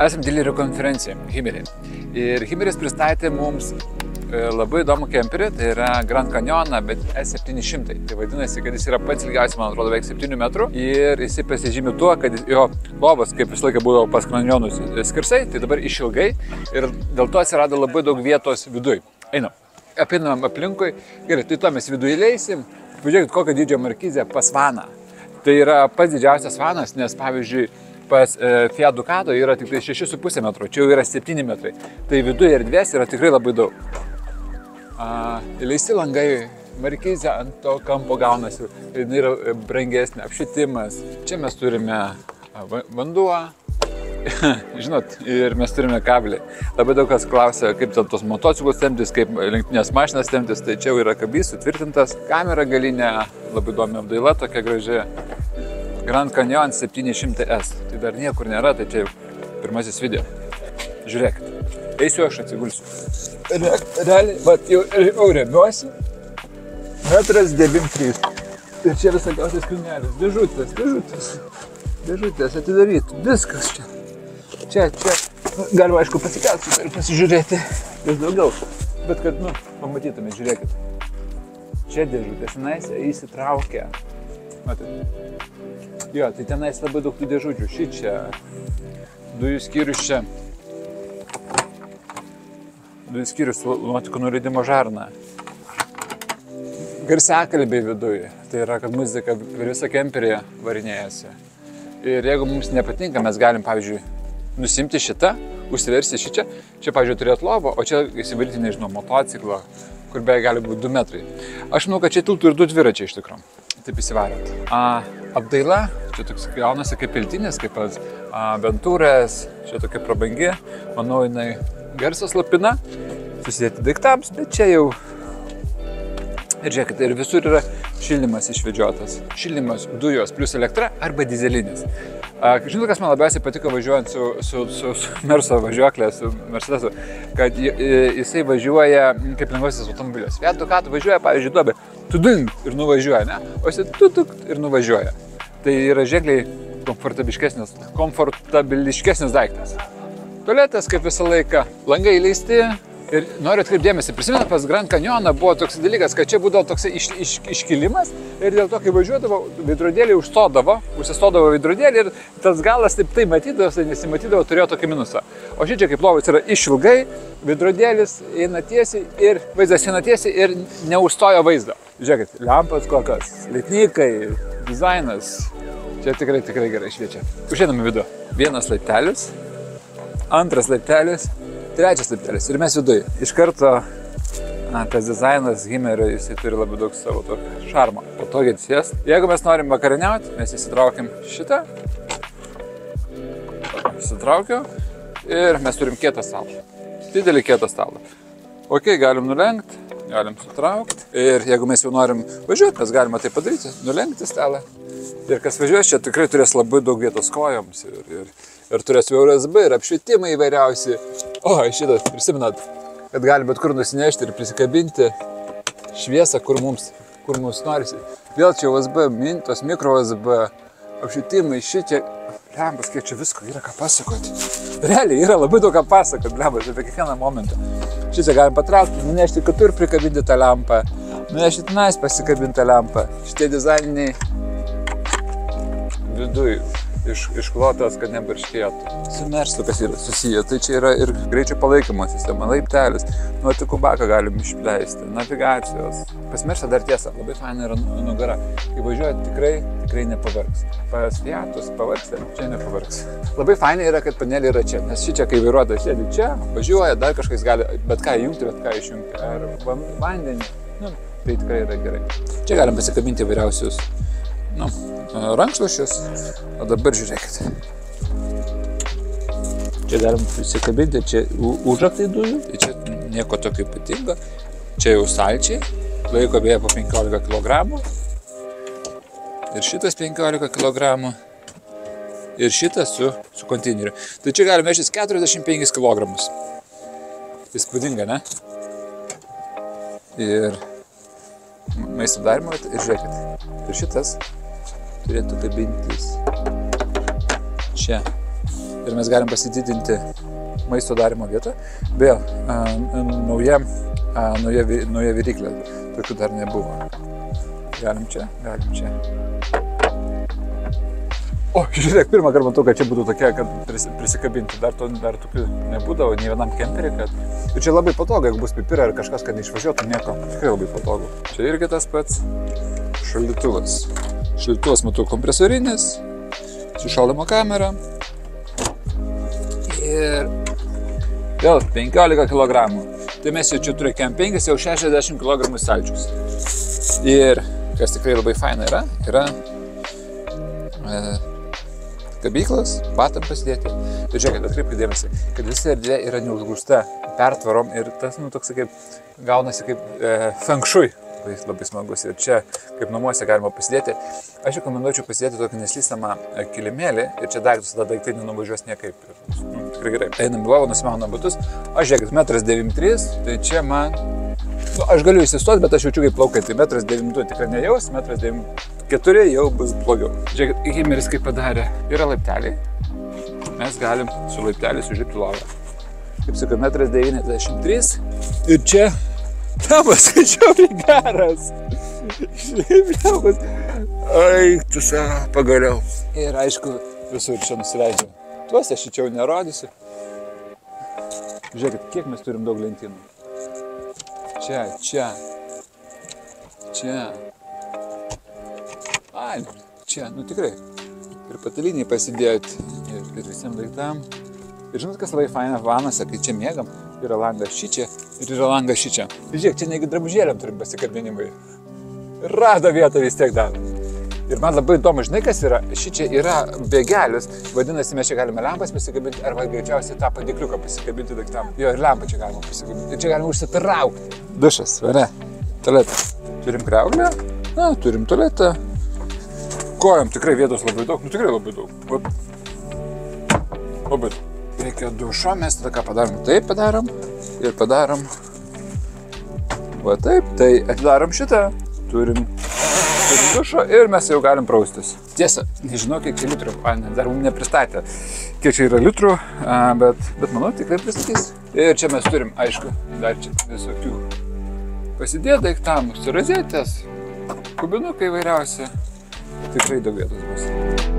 Esam dilerių konferencija Himmerį. Ir Himmeris pristatė mums labai įdomų kemperį, tai yra Grand Canyoną, bet S700. Tai vadinasi, kad jis yra pats ilgiausias, man atrodo, beveik 7 metrų. Ir jisai pasižymi tuo, kad jo lovas, kaip visą laiką būdavo pas Canyonus skersai, tai dabar išilgai. Ir dėl to atsirado labai daug vietos viduj. Einam. Apinam aplinkui. Gerai, tai to mes viduje leisim. Pažiūrėkit, kokio dydžio markizė pas vaną. Tai yra pats didžiausias vanas, nes pavyzdžiui, pas Fiat Ducato yra tik 6,5 metro, čia jau yra 7 metrai. Tai viduje erdvės yra tikrai labai daug. Įleisti langai, markizė ant to kampo gaunasi, jinai yra brangesnė, apšvietimas. Čia mes turime vanduo, žinot, ir mes turime kablį. Labai daug kas klausia, kaip tos motociklus temptis, kaip lenktyninės mašinas temptis, tai čia jau yra kabys sutvirtintas. Kamera galinė, labai įdomi apdaila, tokia graži. Grand Canyon 700S. Tai dar niekur nėra, tai čia jau pirmasis video. Žiūrėkit, eisiu aš atsigulsiu. Realiai, jau remiuosi. 1,93 m. Ir čia visokiausias kūnelis, dėžutės atidaryti, viskas čia. Čia, galima aišku pasikelti ir pasižiūrėti vis daugiau. Bet kad, pamatytume, žiūrėkit. Čia dėžutės, tenais įsitraukia. Matot. Jo, tai tenais labai daug tų dėžučių. Šičia, dujų skyrius čia. Dujų skyrius nuotikų nuleidimo žarna. Garsiakalbiai viduje. Tai yra, kad muzika visą kemperį varinėjasi. Ir jeigu mums nepatinka, mes galim, pavyzdžiui, nusimti šitą, užsiversti šičia. Čia, pavyzdžiui, turėt lovą, o čia įsivaryti, nežinau, motociklą, kur beje gali būti 2 metrai. Aš manau, kad čia tiltų ir 2 dviračiai iš tikrųjų. Taip įsivarėt. Apdaila, čia toks gaunasi kaip piltinis, kaip Ventūras, čia tokia prabangi. Manau, jinai garsą slopina, susidėti daiktams, bet čia jau... Ir žiūrėkit, ir visur yra šildymas išvedžiotas. Šildymas dujos plus elektra arba dizelinis. Žinot, kas man labiausiai patiko važiuojant su Merso važiuoklė, su Mercedesu, kad jisai važiuoja kaip lengvasis automobilis. Fiat Ducato važiuoja, pavyzdžiui, duobė, tuding ir nuvažiuoja, ne? O jisai tutuk ir nuvažiuoja. Tai yra ženkliai komfortabiliškesnis daiktas. Tualetas, kaip visą laiką, langai įleisti. Ir noriu atkreipdėmėsi, prisimenat, pas Grand Canyoną buvo toks dalykas, kad čia būdavo toks iškilimas ir dėl to, kai važiuodavo, veidrodėlį užsistodavo veidrodėlį ir tas galas taip matydavo, tai nesimatydavo, turėjo tokį minusą. O šičia kaip lovas yra išilgai, veidrodėlis eina tiesiai ir vaizdas eina tiesiai ir neužstojo vaizdą. Žiūrėkit, lempas kokios, leitnikai, dizainas, čia tikrai gerai šviečia. Užeinam į vidų. Vienas laiptelis, antras laiptelis. Trečias laiptelis ir mes viduje. Iš karto tas dizainas Himmerio, jisai turi labai daug savo tokio šarmo. Patogiai atsijęs. Jeigu mes norim vakarieniauti, mes įsitraukiam šitą. Įsitraukiau ir mes turim kietą stalą. Didelį kietą stalą. Ok, galim nulenkti, galim sutraukti. Ir jeigu mes jau norim važiuoti, mes galime tai padaryti, nulenkti stalą. Ir kas važiuos, čia tikrai turės labai daug vietos kojoms ir turės USB ir apšvietimai įvairiausi. O, šitas, prisimenat, kad gali bet kur nusinešti ir prisikabinti šviesą, kur mums norisi. Vėl čia USB, tos mikro USB, apšvietimai, šičia, lembas, kiek čia visko yra ką pasakoti. Realiai yra labai daug ką pasakoti, lembas, apie kiekvieną momentą. Šičia galim patraukti, nunešti kitur, prikabinti tą lempą, nunešti tenais, pasikabinti tą lempą. Šitie dizaininiai viduj išklotas, kad nebarškėtų. Su Mersu kas yra susiję, tai čia yra ir greičio palaikymo sistema, laiptelis, nuotekų baką galim išleisti, navigacijos. Pas Mersą dar tiesa, labai faina yra nugara. Kai važiuoja tikrai nepavargs. Pas Fiatus pavargsta, čia nepavargs. Labai faina yra, kad panelė yra čia, nes šičia, kai vairuotojas sėdi čia, važiuoja, dar kažkas gali bet ką įjungti, bet ką išjungti. Ar vandenį, tai tikrai yra gerai. Čia galim pasikabinti įvairiausius rankšluosčius, o dabar žiūrėkit. Čia galim prisikabinti, čia užraktai dujų, tai čia nieko tokio ypatingo. Čia jau stalčiai, laiko beje po 15 kg. Ir šitas 15 kg. Ir šitas su konteineriu. Tai čia galime vežtis 45 kg. Įspūdinga, ne? Ir maisto darimo, ir žiūrėkit. Ir šitas turėtų kabintis čia. ir mes galim pasididinti maisto darimo vietą. Vėl nauja viryklė, tokių dar nebuvo. Galim čia. O, žiūrėk, pirmą kartą matau, kad čia būtų tokia, kad prisikabinti. Dar tokių nebūdavo, nei vienam kemperį. Ir čia labai patogu, jeigu bus pipira ar kažkas, kad neišvažiuotų nieko. Tikrai labai patogu. Čia irgi tas pats šaldytuvas. Šaldytuvas matau kompresorinis, su šaldymo kamera. Ir vėl 15 kg. Tai mes jau čia turėkėm 5, jau 60 kg stalčius. Ir kas tikrai labai faina yra kabyklas, batam pasidėti. Ir žiūrėkit, atkreipkite dėmesį, kad visa erdvė yra neužgrūsta pertvarom ir tas, toks kaip, gaunasi kaip feng shui. Labai smagus. Ir čia, kaip namuose, galima pasidėti. Aš rekomenduočiau pasidėti tokį neslystamą kilimėlį ir čia daiktus, tada daiktai nenuvažiuos niekaip. Tikrai gerai. Einam į lovą, nusimaunam batus. Aš žiūrėkit, 1,93 m, tai čia man... aš galiu įsistoti, bet aš jaučiu kaip plaukai. Tai 1,92 m tikrai nejaus, 1,94 m jau bus blogiau. Žiūrėkit, Himeris kaip padarė. Yra laipteliai. Mes galim su laipteliais užlipti lovą. Kaip sakau, 1,93 m. Ir čia... Tamas, žiauriai geras. Ai, tu savo, pagaliau. Ir aišku, visur čia nusileidžiu. Tuos aš čia jau nerodysiu. Žiūrėkit, kiek mes turim daug lentynų. Čia. Ai, čia, tikrai. Ir pataliniai pasidėjot. Ir visiems daiktam. Ir žinot, kas labai faina vanose, kai čia mėgam. Yra langas šičia ir yra langas šičia. Ir žiūrėk, čia negi drabužėliam turim pasikabinimai. Rado vietą vis tiek davė. Ir man labai įdomu, žinai, kas yra. Šičia yra bėgelis. Vadinasi, mes čia galime lempas pasikabinti arba greičiausiai tą padėkliuką pasikabinti daiktam. Jo, ir lempą čia galima pasikabinti. Ir čia galima užsitraukti. Dušas, vane? Tualetą. Turim kriauklę. Turim tualetą. Kojom tikrai vietos labai daug. Tikrai labai daug. Labai daug. Reikia dušo, mes tada ką padarom? Taip padarom ir padarom. Va taip, tai atidarom šitą. Turim dušo ir mes jau galim praustis. Tiesa, nežinau, kiek čia litrų. Dar mums nepristatė, kiek čia yra litrų, bet manau, tikrai pristatys. Ir čia mes turim, aišku, dar čia visokių pasidėt daiktam, rozetės, kubinukai įvairiausi. Tikrai daug vietos bus.